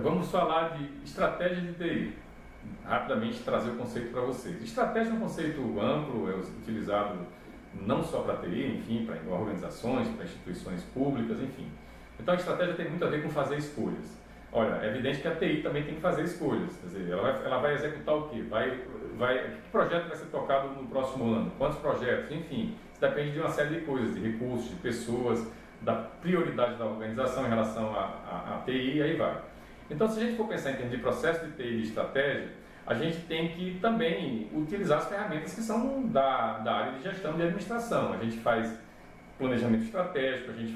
Vamos falar de estratégia de TI. Rapidamente trazer o conceito para vocês. Estratégia é um conceito amplo, é utilizado não só para TI, enfim, para organizações, para instituições públicas, enfim. Então a estratégia tem muito a ver com fazer escolhas. Olha, é evidente que a TI também tem que fazer escolhas. Quer dizer, ela vai executar o quê? Que projeto vai ser tocado no próximo ano? Quantos projetos? Enfim, isso depende de uma série de coisas, de recursos, de pessoas, da prioridade da organização em relação à TI, e aí vai. Então, se a gente for pensar em termos de processo de TI e de estratégia, a gente tem que também utilizar as ferramentas que são da área de gestão de administração. A gente faz planejamento estratégico, a gente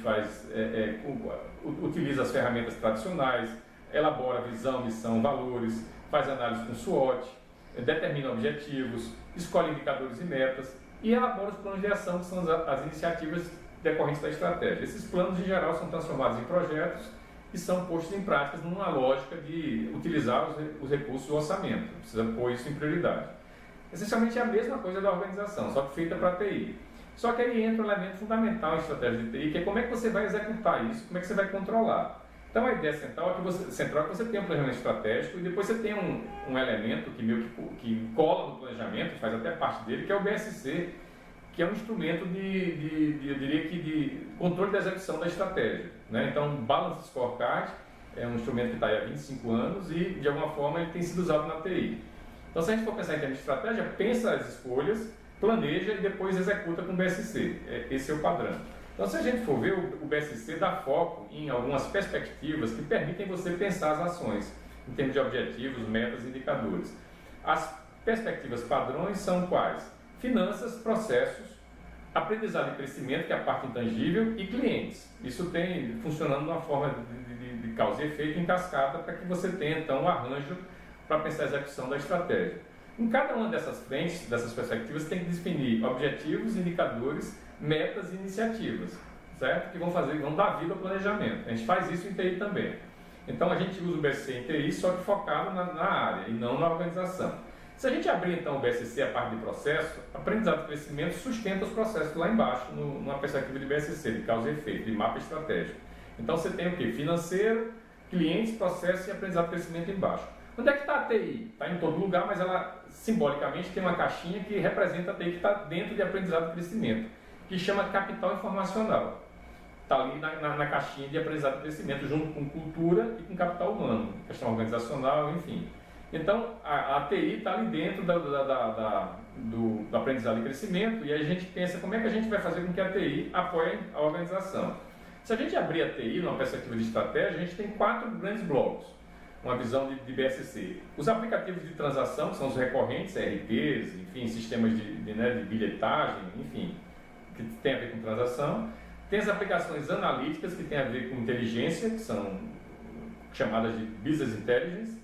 utiliza as ferramentas tradicionais, elabora visão, missão, valores, faz análise com SWOT, determina objetivos, escolhe indicadores e metas e elabora os planos de ação, que são as iniciativas decorrentes da estratégia. Esses planos, em geral, são transformados em projetos e são postos em práticas numa lógica de utilizar os recursos do orçamento. Precisa pôr isso em prioridade. Essencialmente é a mesma coisa da organização, só que feita para a TI. Só que aí entra um elemento fundamental em estratégia de TI, que é como é que você vai executar isso, como é que você vai controlar. Então a ideia central é que você tem um planejamento estratégico e depois você tem um elemento que meio que cola no planejamento, faz até parte dele, que é o BSC, que é um instrumento eu diria que de controle da execução da estratégia, né? Então, o Balance Scorecard é um instrumento que está aí há 25 anos e, de alguma forma, ele tem sido usado na TI. Então, se a gente for pensar em termos de estratégia, pensa as escolhas, planeja e depois executa com o BSC. Esse é o padrão. Então, se a gente for ver, o BSC dá foco em algumas perspectivas que permitem você pensar as ações, em termos de objetivos, metas e indicadores. As perspectivas padrões são quais? Finanças, processos, aprendizado e crescimento, que é a parte intangível, e clientes. Isso tem funcionando de uma forma de causa e efeito em cascata para que você tenha, então, um arranjo para pensar a execução da estratégia. Em cada uma dessas frentes, dessas perspectivas, tem que definir objetivos, indicadores, metas e iniciativas, certo? Que vão dar vida ao planejamento. A gente faz isso em TI também. Então, a gente usa o BSC em TI, só que focado na área e não na organização. Se a gente abrir então o BSC, a parte de processo, aprendizado e crescimento sustenta os processos lá embaixo, numa perspectiva de BSC, de causa e efeito, de mapa estratégico. Então você tem o quê? Financeiro, clientes, processo e aprendizado e crescimento embaixo. Onde é que está a TI? Está em todo lugar, mas ela simbolicamente tem uma caixinha que representa a TI que está dentro de aprendizado e crescimento, que chama capital informacional. Está ali na caixinha de aprendizado e crescimento, junto com cultura e com capital humano, questão organizacional, enfim. Então, a TI está ali dentro do aprendizado e crescimento e a gente pensa como é que a gente vai fazer com que a TI apoie a organização. Se a gente abrir a TI numa perspectiva de estratégia, a gente tem 4 grandes blocos, uma visão de BSC. Os aplicativos de transação, que são os recorrentes, ERPs, enfim, sistemas de bilhetagem, enfim, que tem a ver com transação. Tem as aplicações analíticas, que tem a ver com inteligência, que são chamadas de Business Intelligence.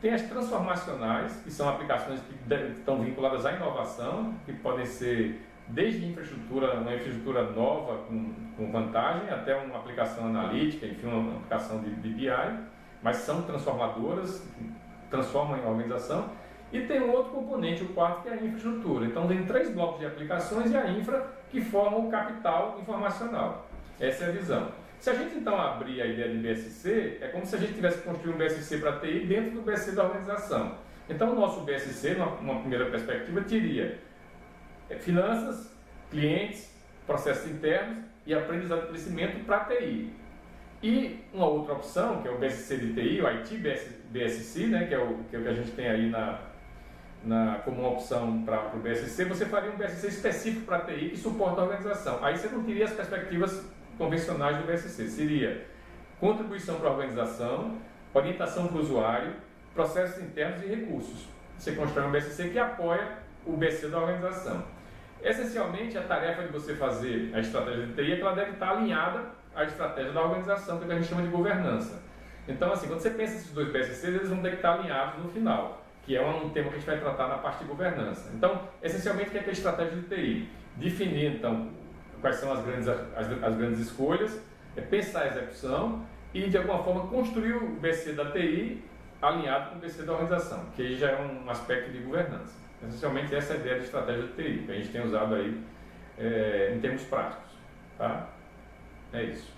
Tem as transformacionais, que são aplicações que estão vinculadas à inovação, que podem ser desde uma infraestrutura nova com vantagem, até uma aplicação analítica, enfim, uma aplicação de BI, mas são transformadoras, que transformam em organização. E tem um outro componente, o quarto, que é a infraestrutura. Então tem 3 blocos de aplicações e a infra que formam o capital informacional. Essa é a visão. Se a gente então abrir a ideia de BSC, é como se a gente tivesse construído um BSC para TI dentro do BSC da organização. Então o nosso BSC, numa primeira perspectiva, teria finanças, clientes, processos internos e aprendizado e crescimento para TI. E uma outra opção, que é o BSC de TI, o IT BSC, né, que é o que a gente tem aí como uma opção para o BSC, você faria um BSC específico para TI que suporta a organização. Aí você não teria as perspectivas convencionais do BSC. Seria contribuição para a organização, orientação para o usuário, processos internos e recursos. Você constrói um BSC que apoia o BSC da organização. Essencialmente, a tarefa de você fazer a estratégia de TI é que ela deve estar alinhada à estratégia da organização, que a gente chama de governança. Então, assim, quando você pensa esses 2 BSCs, eles vão ter que estar alinhados no final, que é um tema que a gente vai tratar na parte de governança. Então, essencialmente, o que é a estratégia de TI? Definir, então, quais são as grandes escolhas, pensar a execução e, de alguma forma, construir o BC da TI alinhado com o BC da organização, que aí já é um aspecto de governança. Essencialmente, essa é a ideia de estratégia de TI, que a gente tem usado aí em termos práticos. Tá? É isso.